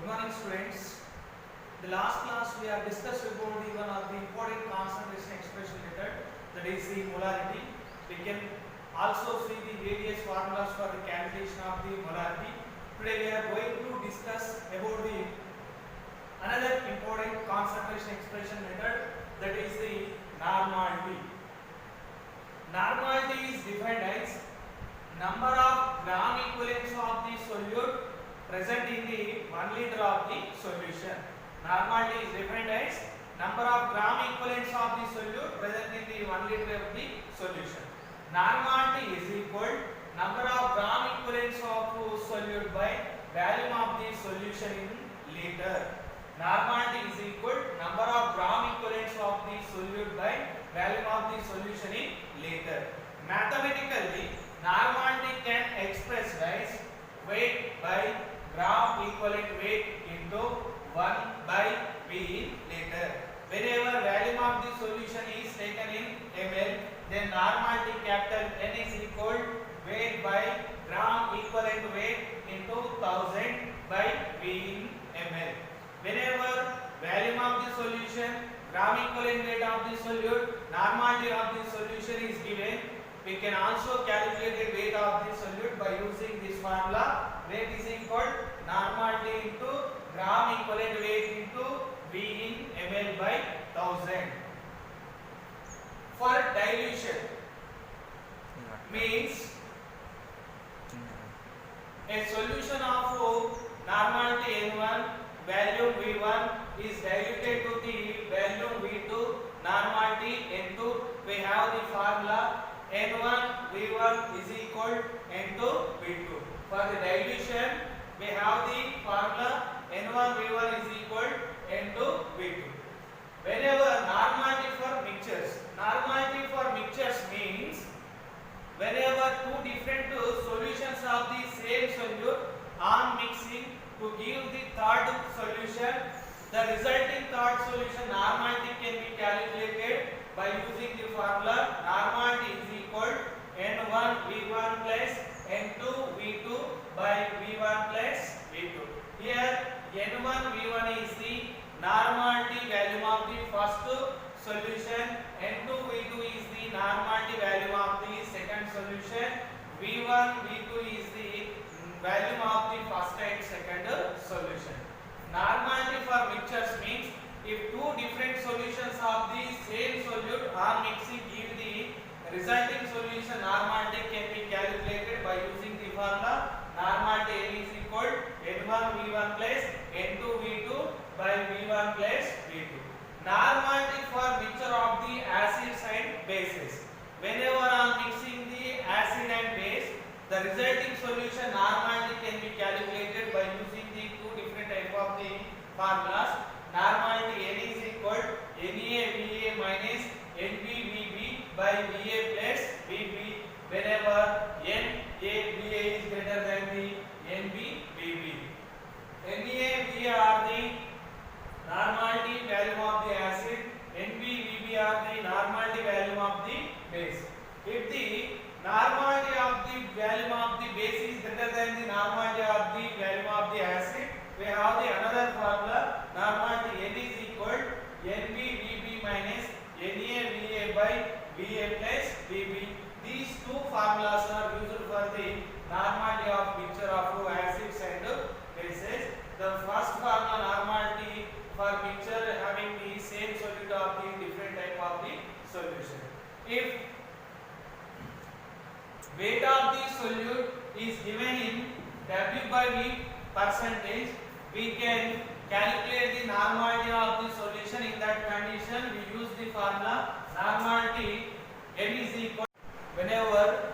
morning, students. The last class we have discussed about the one of the important concentration expression method, that is the molarity. We can also see the various formulas for the calculation of the molarity. Today we are going to discuss about the another important concentration expression method, that is the normality. Normality is defined as number of gram equivalents of the solute present in the 1 liter of the solution. Normality is defined as number of gram equivalents of the solute present in the 1 liter of the solution. Normality is equal number of gram equivalents of solute by volume of the solution in liter. Normality is equal number of gram equivalents of the solute by volume of the solution in liter. Mathematically, normality can express as weight by gram equivalent weight into 1 by V in liter. Whenever volume of the solution is taken in ml, then normality capital N is equal weight by gram equivalent weight into 1000 by V in ml. Whenever volume of the solution, gram equivalent weight of the solute, normality of the solution is given, we can also calculate the weight of the solute by using this formula. Weight is equal normality into gram equivalent weight into V in ml by 1000. For dilution means a solution of normality N1 volume V1 is diluted to the volume V2 normality N2. We have the formula N1 V1 is equal N2 V2. For the dilution, we have the formula N1 V1 is equal N2 V2. Whenever normality for mixtures means whenever two different solutions of the same solute on mixing to give the third solution, the resulting third solution normality can be calculated by using the formula normality is equal N1 V1 plus N2 V2 by V1 plus V2. Here N1 V1 is the normality value of the first solution, N2 V2 is the normality value of the second solution, V1 V2 is the value of the first and second solution. Normality for mixtures means if two different solutions of the same solute are mixing give the resulting solution, normality can be calculated by using the formula normality N is equal N1 V1 plus N2 V2 by V1 plus V2. Normality for mixture of the acids and bases. Whenever I am mixing the acid and base, the resulting solution normality can be calculated by using the two different type of the formulas. Normality N is equal NaVa minus NbVb by Va plus Vb whenever NaVa is greater than the NbVb. NaVa are the normality value of the acid, NbVb are the normality value of the base. If the normality of the value of the base is greater than the normality of the value of the acid, we have the another formula normality N is equal NbVb minus NaVa by Va plus Vb. These two formulas are used for the normality of mixture of acids and bases. The first formula normality for mixture having the same solute of the different type of the solution. If weight of the solute is given in W by V percentage, we can calculate the normality of the solution. In that condition, we use the formula normality N is equal whenever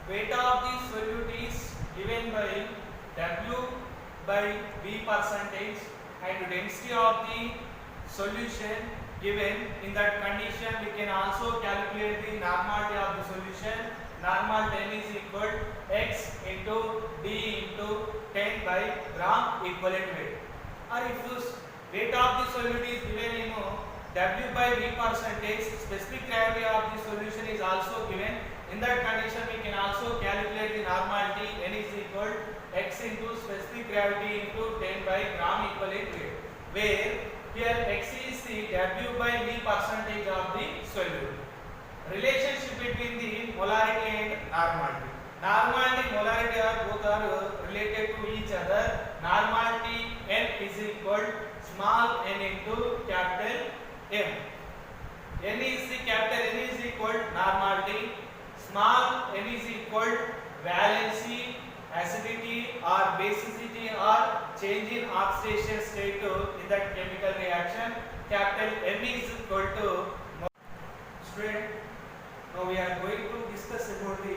weight of the solute is given by W by V percentage and density of the solution given. In that condition, we can also calculate the normality of the solution. Normal N is equal X into D into 10 by gram equivalent weight. Or if the weight of the solute is given in W by V percentage, specific gravity of the solution is also given. In that condition, we can also calculate the normality N is equal x into specific gravity into 10 by gram equivalent weight, where here x is the W by V percentage of the solute. Relationship between the molarity and normality. Normality, molarity are both are related to each other. Normality n is equal small n into capital M. N is the capital N is equal normality. Small n is equal valency, acidity or basicity or change in oxidation state in that chemical reaction. Capital M is equal to. Student, now we are going to discuss about the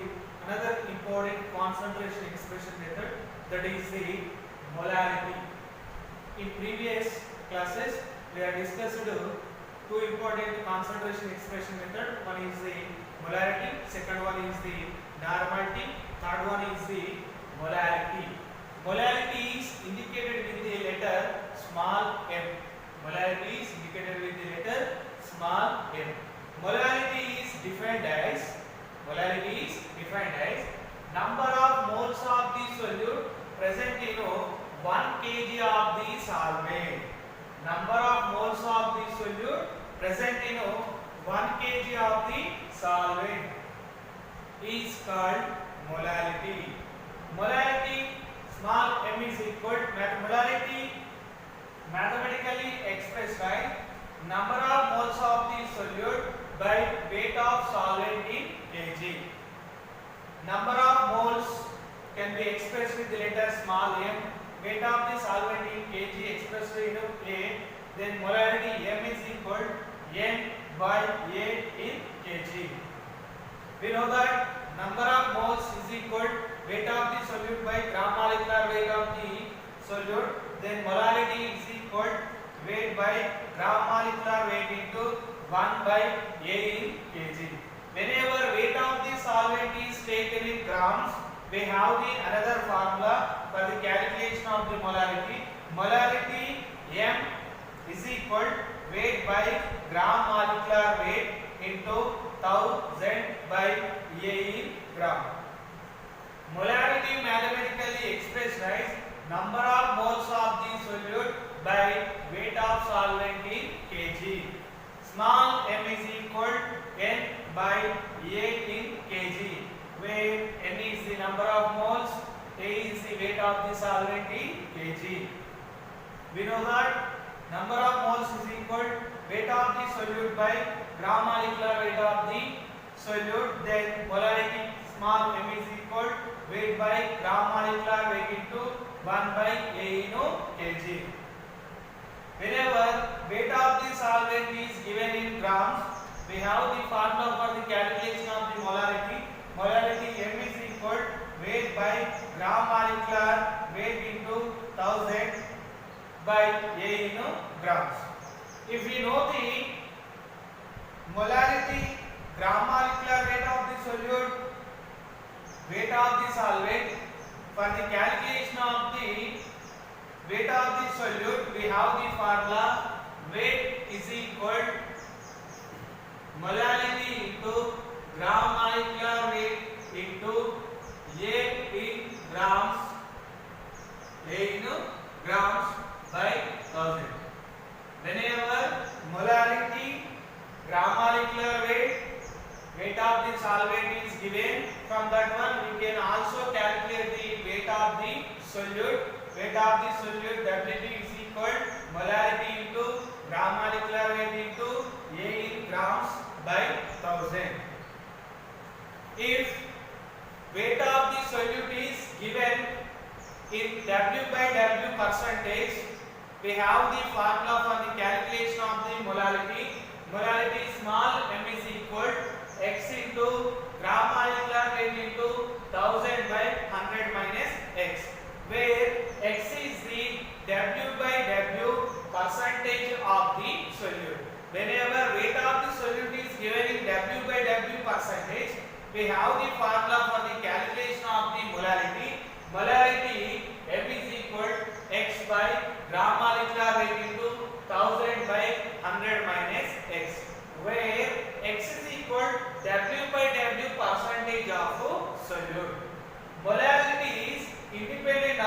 another important concentration expression method, that is the molarity. In previous classes we have discussed two important concentration expression method. One is the molarity, second one is the normality, third one is the molarity. Molarity is indicated with the letter small m. Molarity is indicated with the letter small m. Molarity is defined as number of moles of the solute present in 1 kg of the solvent. Number of moles of the solute present in 1 kg of the solvent is called molarity. Molarity small m is equal to molarity mathematically expressed by number of moles of the solute by weight of solvent in kg. Number of moles can be expressed with the letter small m. Weight of the solvent in kg expressed in a. Then molarity m is equal n by a in kg. We know that number of moles is equal weight of the solute by gram molecular weight of the solute. Then molarity is equal weight by gram molecular weight into 1 by a in kg. Whenever weight of the solvent is taken in grams, we have the another formula for the calculation of the molarity. Molarity m is equal weight by gram molecular weight into 1000 by a in gram. Molarity mathematically expressed as number of moles of the solute by weight of solvent in kg. Small m is equal n by a in kg, where n is the number of moles, a is the weight of the solvent in kg. We know that number of moles is equal weight of the solute by gram molecular weight of the solute. Then molarity small m is equal weight by gram molecular weight into 1 by a in kg. Whenever weight of the solvent is given in grams, we have the formula for the calculation of the molarity. Molarity m is equal weight by gram molecular weight into 1000 by a in grams. If we know the molarity gram molecular weight of the solute, weight of the solvent, for the calculation of the weight of the solute, we have the formula weight is equal molarity into gram molecular weight into a in grams by 1000. Whenever molarity gram molecular weight of the solvent is given, from that one we can also calculate the weight of the solute. Weight of the solute WT is equal molarity into gram molecular weight into a in grams by 1000. If weight of the solute is given in W by W percentage, we have the formula for the calculation of the molarity. Molarity small m is equal x into gram molecular weight into 1000 by 100 minus x, where x is the W by W percentage of the solute. Whenever weight of the solute is given in W by W percentage, we have the formula for the calculation of the molarity. Molarity m is equal x by gram molecular weight into 1000 by 100 minus x, where x is equal W by W percentage of solute. Molarity is independent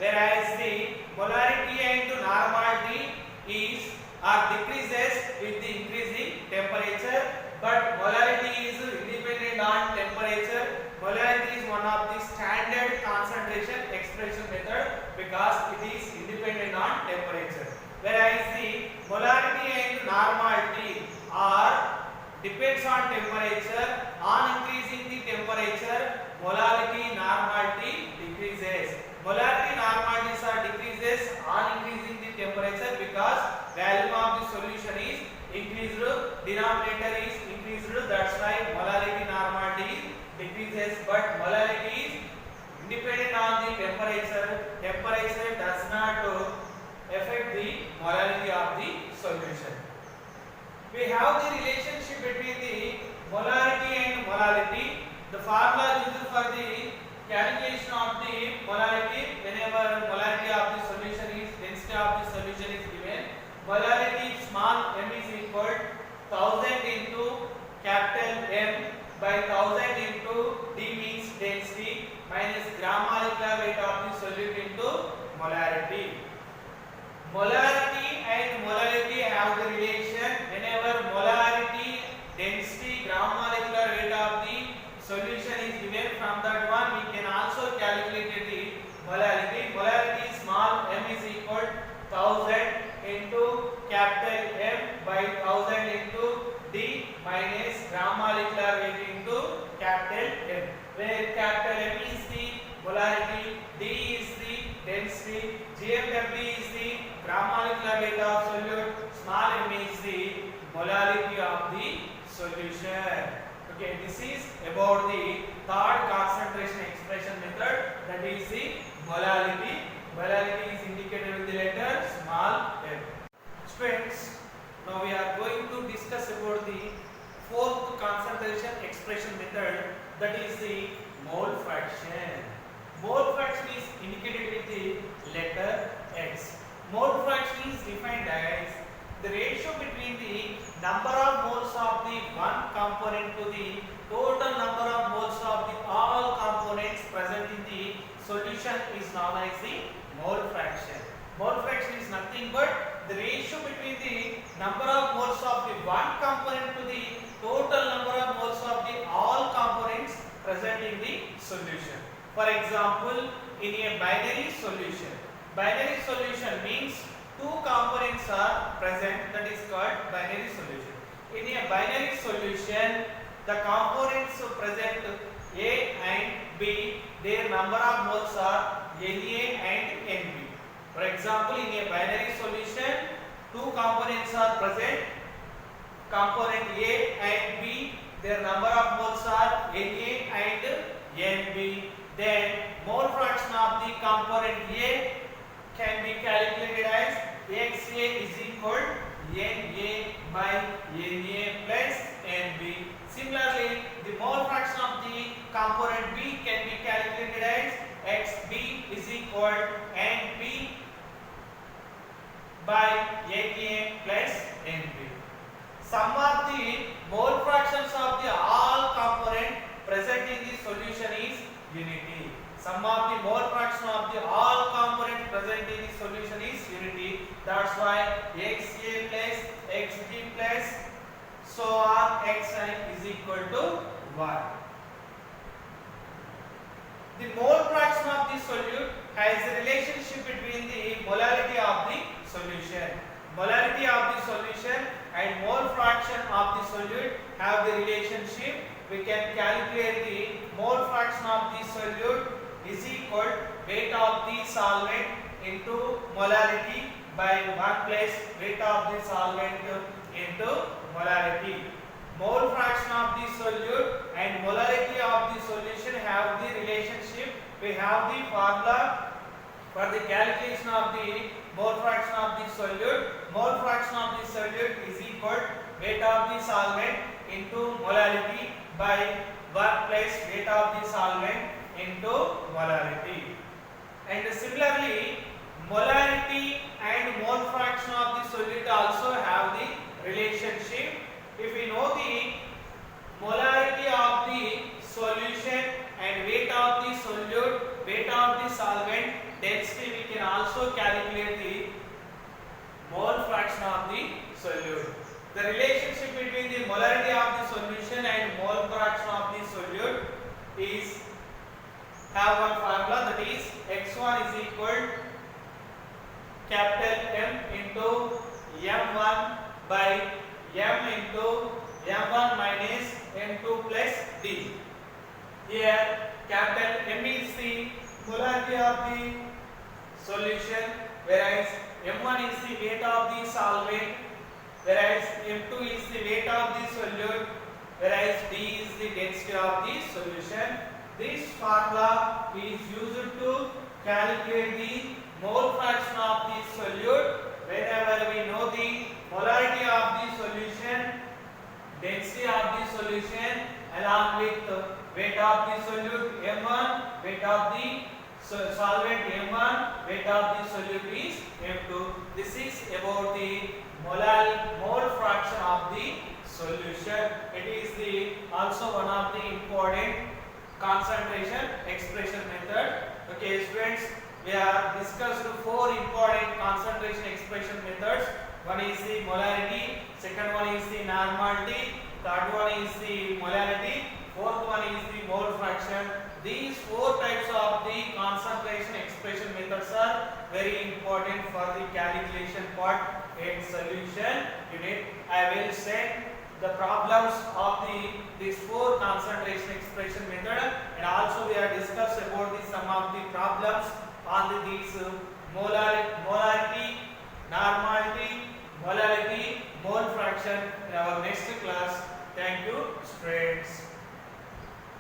whereas the molarity and normality is or decreases with the increasing temperature, but molarity is independent on temperature. Molarity is one of the standard concentration expression method because it is independent on temperature, whereas the molarity and normality are depends on temperature. On increasing the temperature, molarity normality decreases. Molarity normalities are decreases on increasing the temperature because volume of the solution is increased, denominator is increased, that's why molarity normality decreases, but molarity is independent on the temperature. Temperature does not affect the molarity of the solution. We have the relationship between the molarity and molality. The formula used for the calculation of the molarity, whenever molarity of the solution is, density of the solution is given, molarity small m is equal 1000 into capital M by 1000 into D means density minus gram molecular weight of the solute into molarity. Molarity and molality have the relation. Whenever molarity, density, gram molecular weight of the solution is given, from that one we can also calculate the molarity. Molarity small m is equal 1000 into capital M by 1000 into D minus gram molecular weight into capital M, where capital M is the molarity, D is the density, GMW is the gram molecular weight of solute, small m is the molarity of the solution. Okay, this is about the third concentration expression method, that is the molarity. Molarity is indicated with the letter small m. Students, now we are going to discuss about the fourth concentration expression method, that is the mole fraction. Mole fraction is indicated with the letter X. Mole fraction is defined as the ratio between the number of moles of the one component to the total number of moles of the all components present in the solution is known as the mole fraction. Mole fraction is nothing but the ratio between the number of moles of the one component to the total number of moles of the all components present in the solution. For example, in a binary solution means two components are present, that is called binary solution. In a binary solution, the components present A and B, their number of moles are Na and Nb. For example, in a binary solution, two components are present, component A and B, their number of moles are Na and Nb. Then mole fraction of the component A can be calculated as Xa is equal Na by Na plus Nb. Similarly, the mole fraction of the component B can be calculated as Xb is equal Nb by Na plus Nb. Sum of the mole fractions of the all component present in the solution is unity. Sum of the mole fraction of the all component present in the solution is unity. That's why Xa plus Xb plus so on Xi is equal to 1. The mole fraction of the solute has a relationship between the molarity of the solution. Molarity of the solution and mole fraction of the solute have the relationship. We can calculate the mole fraction of the solute is equal weight of the solvent into molarity by 1 plus weight of the solvent into molarity. Mole fraction of the solute and molarity of the solution have the relationship. We have the formula for the calculation of the mole fraction of the solute. Mole fraction of the solute is equal weight of the solvent into molarity by 1 plus weight of the solvent into molarity. And similarly, molarity and mole fraction of the solute also have the relationship. If we know the molarity of the solution and weight of the solute, weight of the solvent, density calculate the mole fraction of the solute. The relationship between the molarity of the solution and mole fraction of the solute is have one formula, that is x1 is equal capital M into M1 by M into M1 minus M2 plus D. Here capital M is the molarity of the solution, whereas M1 is the weight of the solvent, whereas M2 is the weight of the solute, whereas D is the density of the solution. This formula is used to calculate the mole fraction of the solute. Whenever we know the molarity of the solution, density of the solution, along with weight of the solute M1, weight of the solvent M1, weight of the solute is M2. This is about the mole fraction of the solution. It is the also one of the important concentration expression method. Okay, students, we have discussed four important concentration expression methods. One is the molarity, second one is the normality, third one is the molarity, fourth one is the mole fraction. These four types of the concentration expression methods are very important for the calculation part in solution unit. I will send the problems of these four concentration expression method, and also we have discussed about some of the problems on these molar